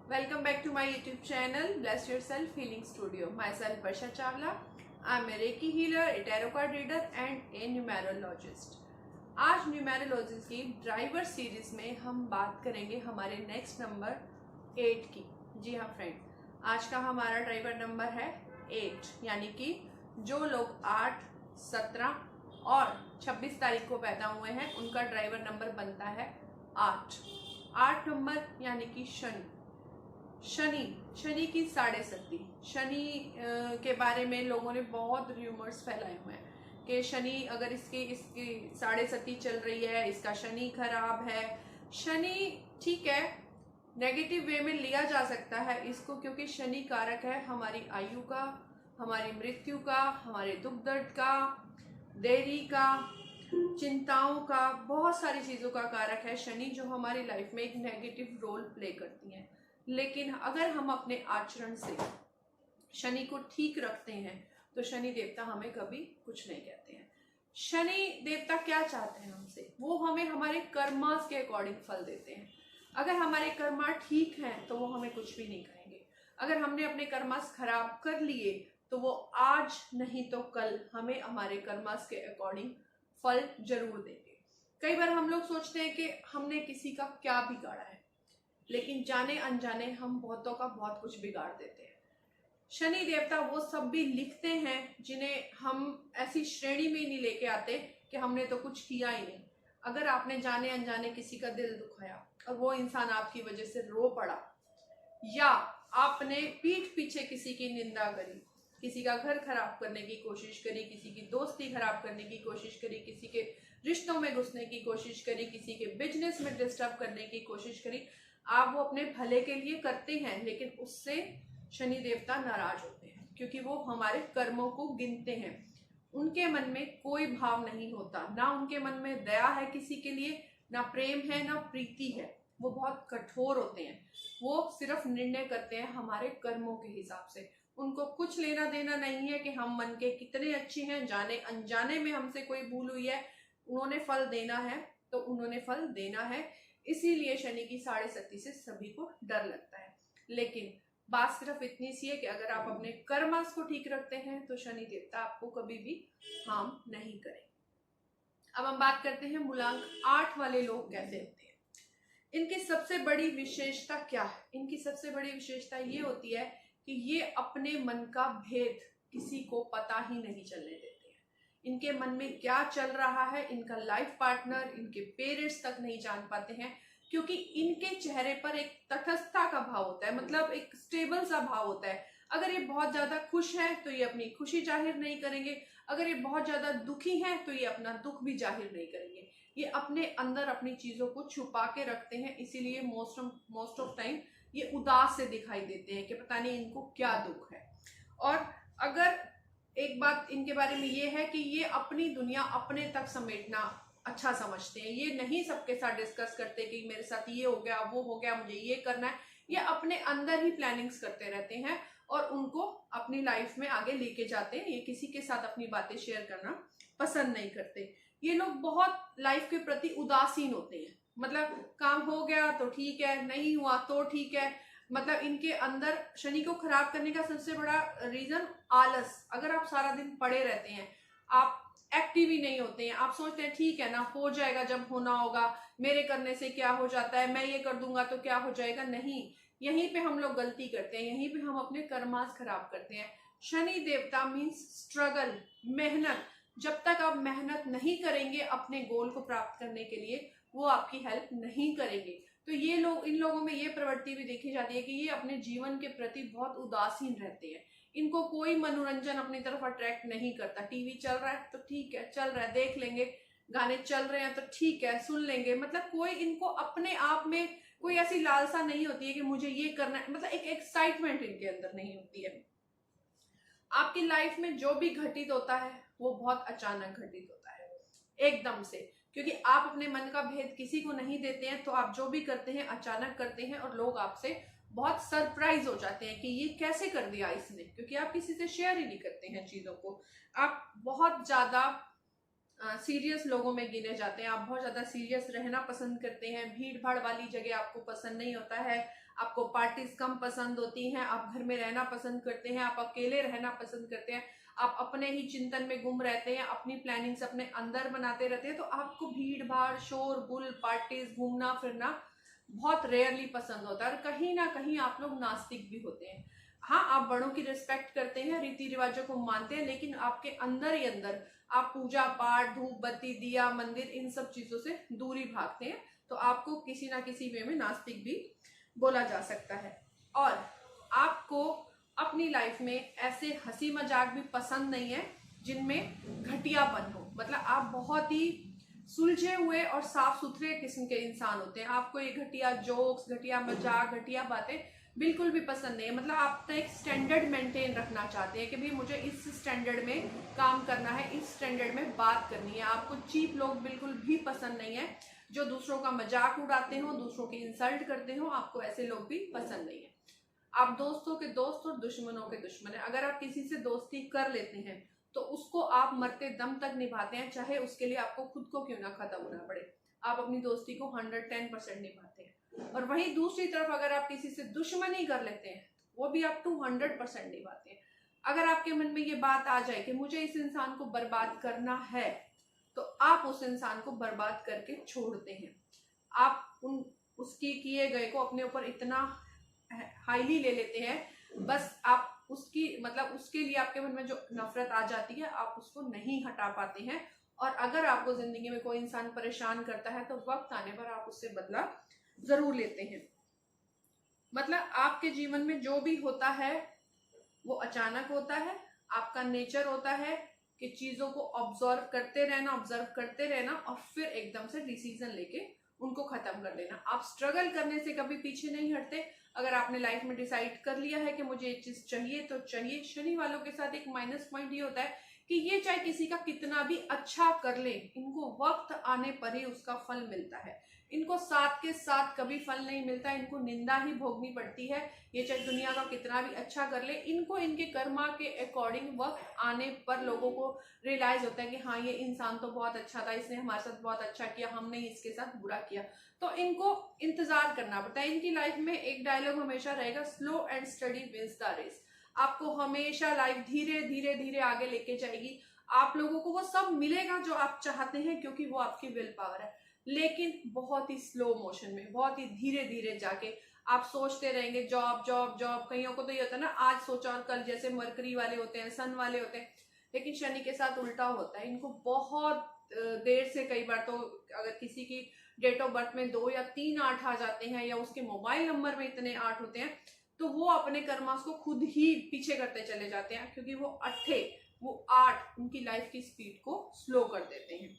Welcome back to my YouTube channel, Bless Yourself Healing Studio. Myself Varsha Chawla. I'm a Reiki healer, a tarot card reader and a numerologist. आज numerologist की driver series में हम बात करेंगे हमारे next number 8 की। जी हाँ friends, आज का हमारा ड्राइवर नंबर है 8, यानी कि जो लोग 8, 17 और 26 तारीख को पैदा हुए हैं उनका ड्राइवर नंबर बनता है 8 नंबर, यानी कि शनि की 7.5। शनि के बारे में लोगों ने बहुत र्यूमर्स फैलाए हुए हैं कि शनि अगर इसकी 7.5 चल रही है, इसका शनि खराब है। शनि ठीक है, नेगेटिव वे में लिया जा सकता है इसको, क्योंकि शनि कारक है हमारी आयु का, हमारी मृत्यु का, हमारे दुख दर्द का, देरी का, चिंताओं का, बहुत सारी चीज़ों का कारक है शनि, जो हमारी लाइफ में एक नेगेटिव रोल प्ले करती हैं। लेकिन अगर हम अपने आचरण से शनि को ठीक रखते हैं तो शनि देवता हमें कभी कुछ नहीं कहते हैं। शनि देवता क्या चाहते हैं हमसे? वो हमें हमारे कर्मास के अकॉर्डिंग फल देते हैं। अगर हमारे कर्मा ठीक हैं तो वो हमें कुछ भी नहीं कहेंगे। अगर हमने अपने कर्मास खराब कर लिए तो वो आज नहीं तो कल हमें हमारे कर्मास के अकॉर्डिंग फल जरूर देंगे। कई बार हम लोग सोचते हैं कि हमने किसी का क्या बिगाड़ा है, लेकिन जाने अनजाने हम बहुतों का बहुत कुछ बिगाड़ देते हैं। शनि देवता वो सब भी लिखते हैं जिन्हें हम ऐसी श्रेणी में नहीं लेके आते कि हमने तो कुछ किया ही नहीं। अगर आपने जाने अनजाने किसी का दिल दुखाया और वो इंसान आपकी वजह से रो पड़ा, या आपने पीठ पीछे किसी की निंदा करी, किसी का घर खराब करने की कोशिश करी, किसी की दोस्ती खराब करने की कोशिश करी, किसी के रिश्तों में घुसने की कोशिश करी, किसी के बिजनेस में डिस्टर्ब करने की कोशिश करी, आप वो अपने भले के लिए करते हैं, लेकिन उससे शनि देवता नाराज होते हैं, क्योंकि वो हमारे कर्मों को गिनते हैं। उनके मन में कोई भाव नहीं होता, ना उनके मन में दया है किसी के लिए, ना प्रेम है, ना प्रीति है। वो बहुत कठोर होते हैं। वो सिर्फ निर्णय करते हैं हमारे कर्मों के हिसाब से। उनको कुछ लेना देना नहीं है कि हम मन के कितने अच्छे हैं, जाने अनजाने में हमसे कोई भूल हुई है, उन्होंने फल देना है तो उन्होंने फल देना है। इसीलिए शनि की 7.5 से सभी को डर लगता है। लेकिन बात सिर्फ इतनी सी है कि अगर आप अपने कर्मास को ठीक रखते हैं तो शनि देवता आपको कभी भी हार्म नहीं करेंगे। अब हम बात करते हैं मूलांक 8 वाले लोग कैसे होते हैं। इनकी सबसे बड़ी विशेषता क्या है? इनकी सबसे बड़ी विशेषता ये होती है कि ये अपने मन का भेद किसी को पता ही नहीं चलने देते हैं। इनके मन में क्या चल रहा है इनका लाइफ पार्टनर, इनके पेरेंट्स तक नहीं जान पाते हैं, क्योंकि इनके चेहरे पर एक तटस्थता का भाव होता है, मतलब एक स्टेबल सा भाव होता है। अगर ये बहुत ज्यादा खुश है तो ये अपनी खुशी जाहिर नहीं करेंगे, अगर ये बहुत ज्यादा दुखी है तो ये अपना दुख भी जाहिर नहीं करेंगे। ये अपने अंदर अपनी चीजों को छुपा के रखते हैं, इसीलिए मोस्ट ऑफ टाइम ये उदास से दिखाई देते हैं कि पता नहीं इनको क्या दुख है। और अगर एक बात इनके बारे में ये है कि ये अपनी दुनिया अपने तक समेटना अच्छा समझते हैं। ये नहीं सबके साथ डिस्कस करते कि मेरे साथ ये हो गया, वो हो गया, मुझे ये करना है। ये अपने अंदर ही प्लानिंग्स करते रहते हैं और उनको अपनी लाइफ में आगे लेके जाते हैं। ये किसी के साथ अपनी बातें शेयर करना पसंद नहीं करते। ये लोग बहुत लाइफ के प्रति उदासीन होते हैं, मतलब काम हो गया तो ठीक है, नहीं हुआ तो ठीक है। मतलब इनके अंदर शनि को खराब करने का सबसे बड़ा रीजन आलस। अगर आप सारा दिन पड़े रहते हैं, आप एक्टिव ही नहीं होते हैं, आप सोचते हैं ठीक है ना, हो जाएगा जब होना होगा, मेरे करने से क्या हो जाता है, मैं ये कर दूंगा तो क्या हो जाएगा। नहीं, यहीं पे हम लोग गलती करते हैं, यहीं पे हम अपने कर्मास खराब करते हैं। शनि देवता मीन्स स्ट्रगल, मेहनत। जब तक आप मेहनत नहीं करेंगे अपने गोल को प्राप्त करने के लिए, वो आपकी हेल्प नहीं करेंगे। तो ये लोग, इन लोगों में ये प्रवृत्ति भी देखी जाती है कि ये अपने जीवन के प्रति बहुत उदासीन रहते हैं। इनको कोई मनोरंजन अपनी तरफ अट्रैक्ट नहीं करता। टीवी चल रहा है तो ठीक है, चल रहा है, देख लेंगे, गाने चल रहे हैं तो ठीक है, सुन लेंगे। मतलब कोई इनको अपने आप में कोई ऐसी लालसा नहीं होती है कि मुझे ये करना है, मतलब एक एक्साइटमेंट इनके अंदर नहीं होती है। आपकी लाइफ में जो भी घटित होता है वो बहुत अचानक घटित होता है, एकदम से, क्योंकि आप अपने मन का भेद किसी को नहीं देते हैं। तो आप जो भी करते हैं अचानक करते हैं और लोग आपसे बहुत सरप्राइज हो जाते हैं कि ये कैसे कर दिया इसने, क्योंकि आप किसी से शेयर ही नहीं करते हैं चीजों को। आप बहुत ज्यादा सीरियस लोगों में गिने जाते हैं। आप बहुत ज़्यादा सीरियस रहना पसंद करते हैं, भीड़ भाड़ वाली जगह आपको पसंद नहीं होता है, आपको पार्टीज कम पसंद होती हैं, आप घर में रहना पसंद करते हैं, आप अकेले रहना पसंद करते हैं, आप अपने ही चिंतन में गुम रहते हैं, अपनी प्लानिंग्स अपने अंदर बनाते रहते हैं। तो आपको भीड़ भाड़, शोर गुल, पार्टीज, घूमना फिरना बहुत रेयरली पसंद होता है, और कहीं ना कहीं आप लोग नास्तिक भी होते हैं। हाँ, आप बड़ों की रिस्पेक्ट करते हैं, रीति रिवाजों को मानते हैं, लेकिन आपके अंदर ही अंदर आप पूजा पाठ, धूप बत्ती, दिया, मंदिर, इन सब चीजों से दूरी भागते हैं। तो आपको किसी ना किसी वे में नास्तिक भी बोला जा सकता है। और आपको अपनी लाइफ में ऐसे हंसी मजाक भी पसंद नहीं है जिनमें घटियापन हो। मतलब आप बहुत ही सुलझे हुए और साफ सुथरे किस्म के इंसान होते हैं। आपको ये घटिया जोक्स, घटिया मजाक, घटिया बातें बिल्कुल भी पसंद नहीं है। मतलब आप तो एक स्टैंडर्ड मेंटेन रखना चाहते हैं कि भाई मुझे इस स्टैंडर्ड में काम करना है, इस स्टैंडर्ड में बात करनी है। आपको चीप लोग बिल्कुल भी पसंद नहीं है, जो दूसरों का मजाक उड़ाते हो, दूसरों की इंसल्ट करते हो, आपको ऐसे लोग भी पसंद नहीं है। आप दोस्तों के दोस्त और दुश्मनों के दुश्मन है। अगर आप किसी से दोस्ती कर लेते हैं तो उसको आप मरते दम तक निभाते हैं, चाहे उसके लिए आपको खुद को क्यों ना खत्म होना पड़े। आप अपनी दोस्ती को 110% निभाते हैं। और वहीं दूसरी तरफ अगर आप किसी से दुश्मनी कर लेते हैं, वो भी आप 200% निभाते हैं। अगर आपके मन में ये बात आ जाए कि मुझे इस इंसान को बर्बाद करना है, तो आप उस इंसान को बर्बाद करके छोड़ते हैं। आप उसकी किए गए को अपने ऊपर इतना हाईली ले लेते हैं, बस आप उसकी मतलब उसके लिए आपके मन में जो नफरत आ जाती है, आप उसको नहीं हटा पाते हैं। और अगर आपको जिंदगी में कोई इंसान परेशान करता है तो वक्त आने पर आप उससे बदला जरूर लेते हैं। मतलब आपके जीवन में जो भी होता है वो अचानक होता है। आपका नेचर होता है कि चीजों को ऑब्जर्व करते रहना और फिर एकदम से डिसीजन लेके उनको खत्म कर देना। आप स्ट्रगल करने से कभी पीछे नहीं हटते। अगर आपने लाइफ में डिसाइड कर लिया है कि मुझे ये चीज चाहिए तो चाहिए। शनि वालों के साथ एक माइनस पॉइंट ये होता है कि ये चाहे किसी का कितना भी अच्छा कर ले, इनको वक्त आने पर ही उसका फल मिलता है। इनको साथ के साथ कभी फल नहीं मिलता, इनको निंदा ही भोगनी पड़ती है। ये चाहे दुनिया का कितना भी अच्छा कर ले, इनको इनके कर्मा के अकॉर्डिंग वक्त आने पर लोगों को रियलाइज होता है कि हाँ, ये इंसान तो बहुत अच्छा था, इसने हमारे साथ बहुत अच्छा किया, हमने इसके साथ बुरा किया। तो इनको इंतजार करना पड़ता है। इनकी लाइफ में एक डायलॉग हमेशा रहेगा, slow and steady wins the race. आपको हमेशा लाइफ धीरे धीरे धीरे आगे लेके जाएगी। आप लोगों को वो सब मिलेगा जो आप चाहते हैं, क्योंकि वो आपकी विल पावर है, लेकिन बहुत ही स्लो मोशन में, बहुत ही धीरे धीरे जाके। आप सोचते रहेंगे जॉब जॉब जॉब। कईयों को तो ये होता है ना, आज सोचा और कल, जैसे मरकरी वाले होते हैं, सन वाले होते हैं। लेकिन शनि के साथ उल्टा होता है। इनको बहुत देर से, कई बार तो अगर किसी की डेट ऑफ बर्थ में 2 या 3 8 आ जाते हैं, या उसके मोबाइल नंबर में इतने 8 होते हैं, तो वो अपने कर्मास को खुद ही पीछे करते चले जाते हैं, क्योंकि वो 8 उनकी लाइफ की स्पीड को स्लो कर देते हैं।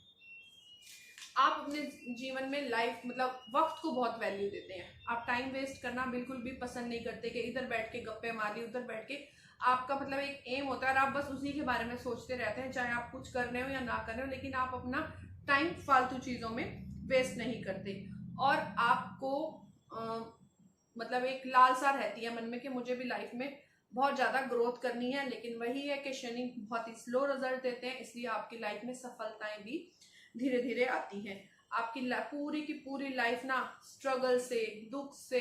आप अपने जीवन में लाइफ मतलब वक्त को बहुत वैल्यू देते हैं। आप टाइम वेस्ट करना बिल्कुल भी पसंद नहीं करते कि इधर बैठ के गप्पे मार ली, उधर बैठ के। आपका मतलब एक एम होता है और आप बस उसी के बारे में सोचते रहते हैं, चाहे आप कुछ कर रहे हो या ना कर रहे हो, लेकिन आप अपना टाइम फालतू चीजों में वेस्ट नहीं करते। और आपको मतलब एक लालसा रहती है मन में कि मुझे भी लाइफ में बहुत ज्यादा ग्रोथ करनी है। लेकिन वही है कि शनि बहुत ही स्लो रिजल्ट देते हैं, इसलिए आपकी लाइफ में सफलताएं भी धीरे धीरे आती हैं। आपकी पूरी की पूरी लाइफ ना स्ट्रगल से, दुख से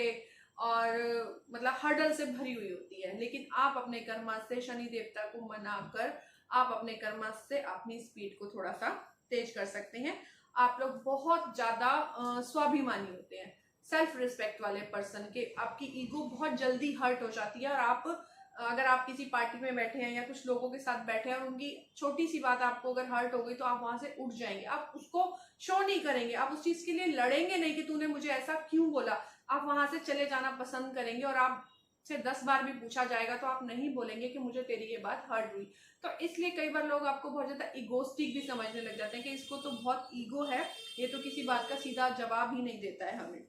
और मतलब हर्डल से भरी हुई होती है। लेकिन आप अपने कर्मा से शनि देवता को मनाकर आप अपने कर्मा से अपनी स्पीड को थोड़ा सा तेज कर सकते हैं। आप लोग बहुत ज्यादा स्वाभिमानी होते हैं, सेल्फ रिस्पेक्ट वाले पर्सन के। आपकी ईगो बहुत जल्दी हर्ट हो जाती है, और आप अगर आप किसी पार्टी में बैठे हैं या कुछ लोगों के साथ बैठे हैं और उनकी छोटी सी बात आपको अगर हर्ट हो गई, तो आप वहां से उठ जाएंगे। आप उसको शो नहीं करेंगे, आप उस चीज के लिए लड़ेंगे नहीं कि तूने मुझे ऐसा क्यों बोला। आप वहां से चले जाना पसंद करेंगे, और आपसे 10 बार भी पूछा जाएगा तो आप नहीं बोलेंगे कि मुझे तेरी ये बात हर्ट हुई। तो इसलिए कई बार लोग आपको बहुत ज्यादा इगोस्टिक भी समझने लग जाते हैं कि इसको तो बहुत ईगो है, ये तो किसी बात का सीधा जवाब ही नहीं देता है हमें।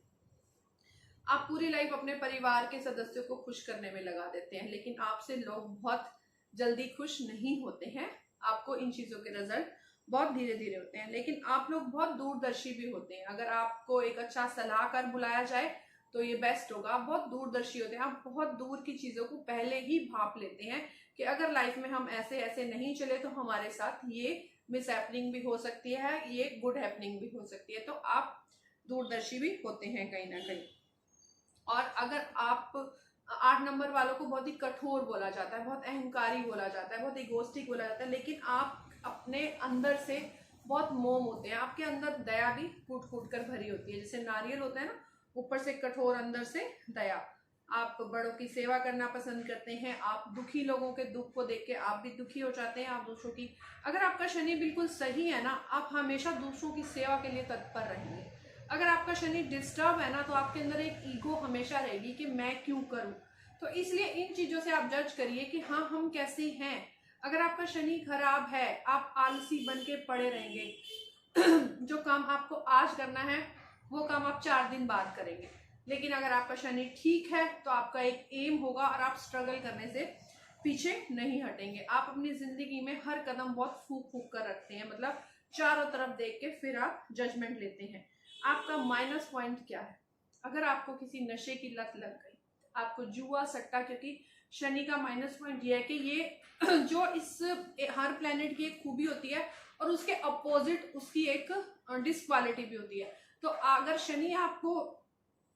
आप पूरी लाइफ अपने परिवार के सदस्यों को खुश करने में लगा देते हैं, लेकिन आपसे लोग बहुत जल्दी खुश नहीं होते हैं। आपको इन चीजों के रिजल्ट बहुत धीरे धीरे होते हैं। लेकिन आप लोग बहुत दूरदर्शी भी होते हैं। अगर आपको एक अच्छा सलाहकार बुलाया जाए तो ये बेस्ट होगा। आप बहुत दूरदर्शी होते हैं, आप बहुत दूर की चीजों को पहले ही भाप लेते हैं कि अगर लाइफ में हम ऐसे ऐसे नहीं चले तो हमारे साथ ये मिस हैपनिंग भी हो सकती है, ये गुड हैपनिंग भी हो सकती है। तो आप दूरदर्शी भी होते हैं कहीं ना कहीं। और अगर आप 8 नंबर वालों को बहुत ही कठोर बोला जाता है, बहुत अहंकारी बोला जाता है, बहुत इगोस्टिक बोला जाता है, लेकिन आप अपने अंदर से बहुत मोम होते हैं, आपके अंदर दया भी कूट कूट कर भरी होती है। जैसे नारियल होता है ना, ऊपर से कठोर अंदर से दया। आप बड़ों की सेवा करना पसंद करते हैं, आप दुखी लोगों के दुख को देख के आप भी दुखी हो जाते हैं, आप दूसरों की, अगर आपका शनि बिल्कुल सही है ना, आप हमेशा दूसरों की सेवा के लिए तत्पर रहेंगे। अगर आपका शनि डिस्टर्ब है ना, तो आपके अंदर एक ईगो हमेशा रहेगी कि मैं क्यों करूं। तो इसलिए इन चीजों से आप जज करिए कि हाँ हम कैसे हैं। अगर आपका शनि खराब है, आप आलसी बन के पड़े रहेंगे जो काम आपको आज करना है वो काम आप 4 दिन बाद करेंगे। लेकिन अगर आपका शनि ठीक है तो आपका एक एम होगा और आप स्ट्रगल करने से पीछे नहीं हटेंगे। आप अपनी जिंदगी में हर कदम बहुत फूक फूक कर रखते हैं, मतलब चारों तरफ देख के फिर आप जजमेंट लेते हैं। आपका माइनस पॉइंट क्या है? अगर आपको किसी नशे की लत लग गई, आपको जुआ सट्टा, क्योंकि शनि का माइनस पॉइंट ये है कि ये जो इस हर प्लेनेट की एक खूबी होती है और उसके अपोजिट उसकी एक डिसक्वालिटी भी होती है। तो अगर शनि आपको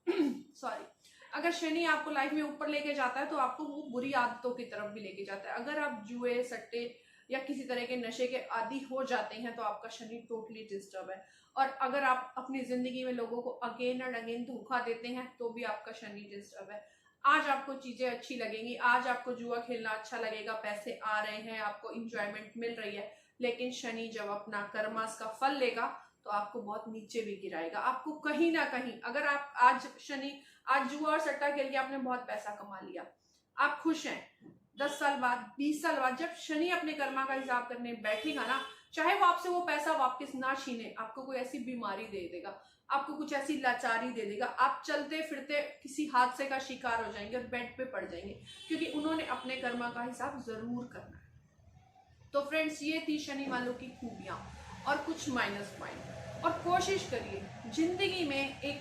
सॉरी अगर शनि आपको लाइफ में ऊपर लेके जाता है तो आपको वो बुरी आदतों की तरफ भी लेके जाता है। अगर आप जुए सट्टे या किसी तरह के नशे के आदी हो जाते हैं तो आपका शनि टोटली डिस्टर्ब है। और अगर आप अपनी जिंदगी में लोगों को अगेन एंड अगेन धोखा देते हैं तो भी आपका शनि डिस्टर्ब है। आज आपको चीजें अच्छी लगेंगी, आज आपको जुआ खेलना अच्छा लगेगा, पैसे आ रहे हैं, आपको इंजॉयमेंट मिल रही है, लेकिन शनि जब अपना कर्मास का फल लेगा तो आपको बहुत नीचे भी गिराएगा। आपको कहीं ना कहीं, अगर आप आज जुआ और सट्टा खेल के आपने बहुत पैसा कमा लिया, आप खुश हैं, 10 साल बाद 20 साल बाद जब शनि अपने कर्मा का हिसाब करने बैठेगा ना, चाहे वो आपसे वो पैसा वापस ना छीने, आपको कोई ऐसी बीमारी दे देगा, आपको कुछ ऐसी लाचारी दे देगा, आप चलते फिरते किसी हादसे का शिकार हो जाएंगे और बेड पे पड़ जाएंगे, क्योंकि उन्होंने अपने कर्मा का हिसाब जरूर करना है। तो फ्रेंड्स, ये थी शनि वालों की खूबियां और कुछ माइनस पॉइंट। और कोशिश करिए जिंदगी में एक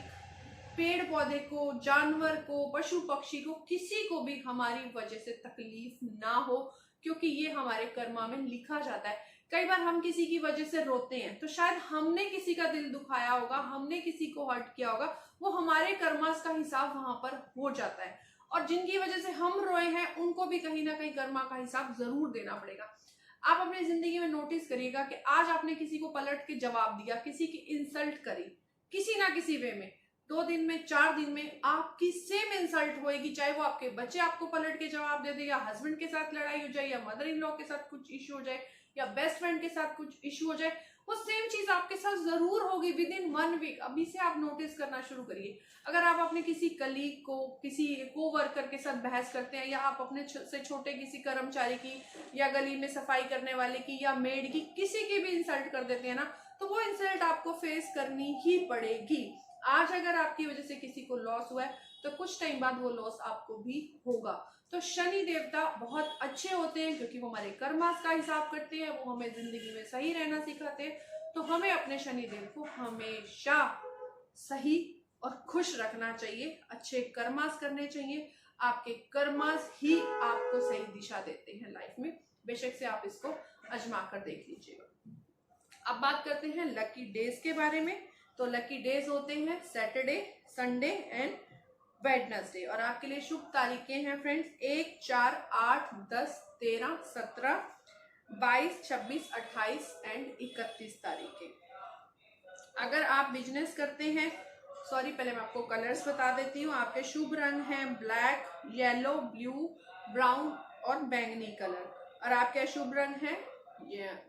पेड़ पौधे को, जानवर को, पशु पक्षी को, किसी को भी हमारी वजह से तकलीफ ना हो, क्योंकि ये हमारे कर्मा में लिखा जाता है। कई बार हम किसी की वजह से रोते हैं तो शायद हमने किसी का दिल दुखाया होगा, हमने किसी को हर्ट किया होगा, वो हमारे कर्मास का हिसाब वहां पर हो जाता है। और जिनकी वजह से हम रोए हैं उनको भी कहीं ना कहीं कर्मा का हिसाब जरूर देना पड़ेगा। आप अपनी जिंदगी में नोटिस करिएगा कि आज आपने किसी को पलट के जवाब दिया, किसी की इंसल्ट करी, किसी ना किसी वे में, 2 दिन में, 4 दिन में आपकी सेम इंसल्ट होएगी। चाहे वो आपके बच्चे आपको पलट के जवाब दे दे, या हस्बैंड के साथ लड़ाई हो जाए, या मदर इन लॉ के साथ कुछ इश्यू हो जाए, या बेस्ट फ्रेंड के साथ कुछ इश्यू हो जाए, वो सेम चीज आपके साथ जरूर होगी विद इन 1 वीक। अभी से आप नोटिस करना शुरू करिए। अगर आप अपने किसी कलीग को, किसी कोवर्कर के साथ बहस करते हैं, या आप अपने से छोटे किसी कर्मचारी की, या गली में सफाई करने वाले की, या मेड की, किसी की भी इंसल्ट कर देते हैं ना, तो वो इंसल्ट आपको फेस करनी ही पड़ेगी। आज अगर आपकी वजह से किसी को लॉस हुआ है तो कुछ टाइम बाद वो लॉस आपको भी होगा। तो शनि देवता बहुत अच्छे होते हैं क्योंकि वो हमारे कर्मास का हिसाब करते हैं, वो हमें जिंदगी में सही रहना सिखाते हैं। तो हमें अपने शनि देव को हमेशा सही और खुश रखना चाहिए, अच्छे कर्मास करने चाहिए। आपके कर्मास ही आपको सही दिशा देते हैं लाइफ में। बेशक से आप इसको आजमा कर देख लीजिएगा। अब बात करते हैं लकी डेज के बारे में। तो लकी डेज होते हैं सैटरडे, संडे एंड वेडनेसडे। और आपके लिए शुभ तारीखें हैं फ्रेंड्स 1, 4, 8, 10, 13, 17, 22, 26, 28 एंड 31 तारीखें। अगर आप बिजनेस करते हैं, पहले मैं आपको कलर्स बता देती हूँ। आपके शुभ रंग हैं ब्लैक, येलो, ब्लू, ब्राउन और बैंगनी कलर। और आपके शुभ रंग है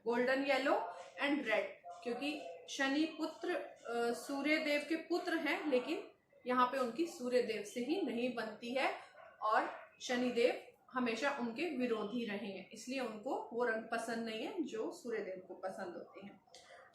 गोल्डन येलो एंड रेड, क्योंकि शनि पुत्र सूर्य देव के पुत्र हैं, लेकिन यहाँ पे उनकी सूर्य देव से ही नहीं बनती है और शनि देव हमेशा उनके विरोधी रहे हैं, इसलिए उनको वो रंग पसंद नहीं है जो सूर्य देव को पसंद होते हैं।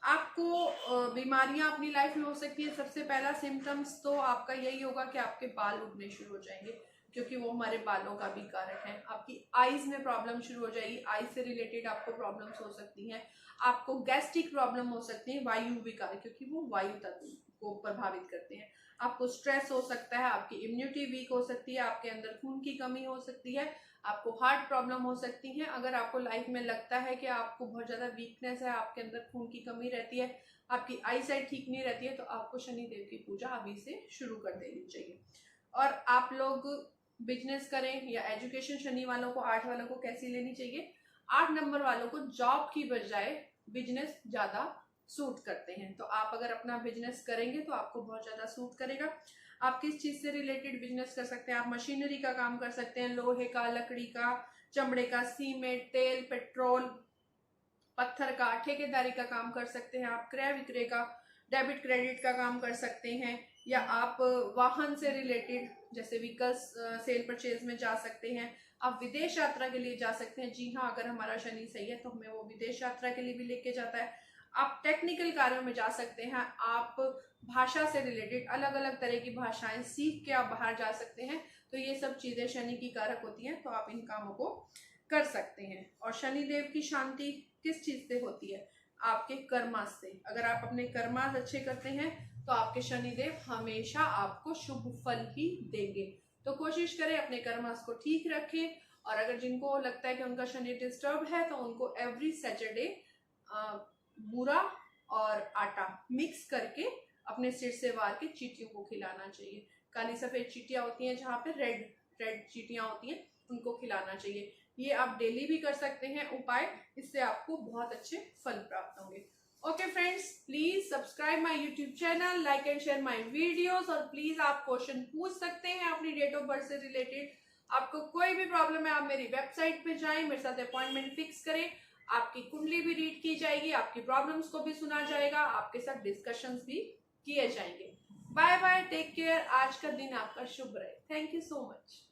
आपको बीमारियां अपनी लाइफ में हो सकती है। सबसे पहला सिम्टम्स तो आपका यही होगा कि आपके बाल उगने शुरू हो जाएंगे, क्योंकि वो हमारे बालों का भी कारक है। आपकी आईज में प्रॉब्लम शुरू हो जाएगी, आईज से रिलेटेड आपको प्रॉब्लम्स हो सकती हैं। आपको गैस्ट्रिक प्रॉब्लम हो सकती है, वायु विकार, क्योंकि वो वायु तत्व को प्रभावित करते हैं। आपको स्ट्रेस हो सकता है, आपकी इम्यूनिटी वीक हो सकती है, आपके अंदर खून की कमी हो सकती है, आपको हार्ट प्रॉब्लम हो सकती हैं। अगर आपको लाइफ में लगता है कि आपको बहुत ज़्यादा वीकनेस है, आपके अंदर खून की कमी रहती है, आपकी आई साइट ठीक नहीं रहती है, तो आपको शनि देव की पूजा अभी से शुरू कर देनी चाहिए। और आप लोग बिजनेस करें या एजुकेशन, शनि वालों को, 8 वालों को कैसी लेनी चाहिए? 8 नंबर वालों को जॉब की बजाय बिजनेस ज़्यादा सूट करते हैं। तो आप अगर अपना बिजनेस करेंगे तो आपको बहुत ज़्यादा सूट करेगा। आप किस चीज़ से रिलेटेड बिजनेस कर सकते हैं? आप मशीनरी का काम कर सकते हैं, लोहे का, लकड़ी का, चमड़े का, सीमेंट, तेल, पेट्रोल, पत्थर का, ठेकेदारी का काम कर सकते हैं। आप क्रय विक्रय का, डेबिट क्रेडिट का काम कर सकते हैं, या आप वाहन से रिलेटेड जैसे व्हीकल्स सेल परचेज में जा सकते हैं। आप विदेश यात्रा के लिए जा सकते हैं। जी हाँ, अगर हमारा शनि सही है तो हमें वो विदेश यात्रा के लिए भी लेके जाता है। आप टेक्निकल कार्यों में जा सकते हैं। आप भाषा से रिलेटेड अलग अलग तरह की भाषाएं सीख के आप बाहर जा सकते हैं। तो ये सब चीजें शनि की कारक होती हैं, तो आप इन कामों को कर सकते हैं। और शनि देव की शांति किस चीज से होती है? आपके कर्मास से। अगर आप अपने कर्मास अच्छे करते हैं तो आपके शनि देव हमेशा आपको शुभ फल ही देंगे। तो कोशिश करें अपने कर्मास को ठीक रखें। और अगर जिनको लगता है कि उनका शनि डिस्टर्ब है तो उनको एवरी सैटरडे बूरा और आटा मिक्स करके अपने सिर से वार के चींटियों को खिलाना चाहिए। काली सफेद चींटियां होती हैं, जहाँ पे रेड रेड चींटियां होती हैं, उनको खिलाना चाहिए। ये आप डेली भी कर सकते हैं उपाय, इससे आपको बहुत अच्छे फल प्राप्त होंगे। Okay friends, please subscribe my YouTube channel, like and share my videos. और प्लीज आप क्वेश्चन पूछ सकते हैं अपनी डेट ऑफ बर्थ से रिलेटेड। आपको कोई भी प्रॉब्लम है, आप मेरी वेबसाइट पे जाएं, मेरे साथ अपॉइंटमेंट फिक्स करें। आपकी कुंडली भी रीड की जाएगी, आपकी प्रॉब्लम्स को भी सुना जाएगा, आपके साथ डिस्कशंस भी किए जाएंगे। Bye bye, take care. आज का दिन आपका शुभ रहे। Thank you so much.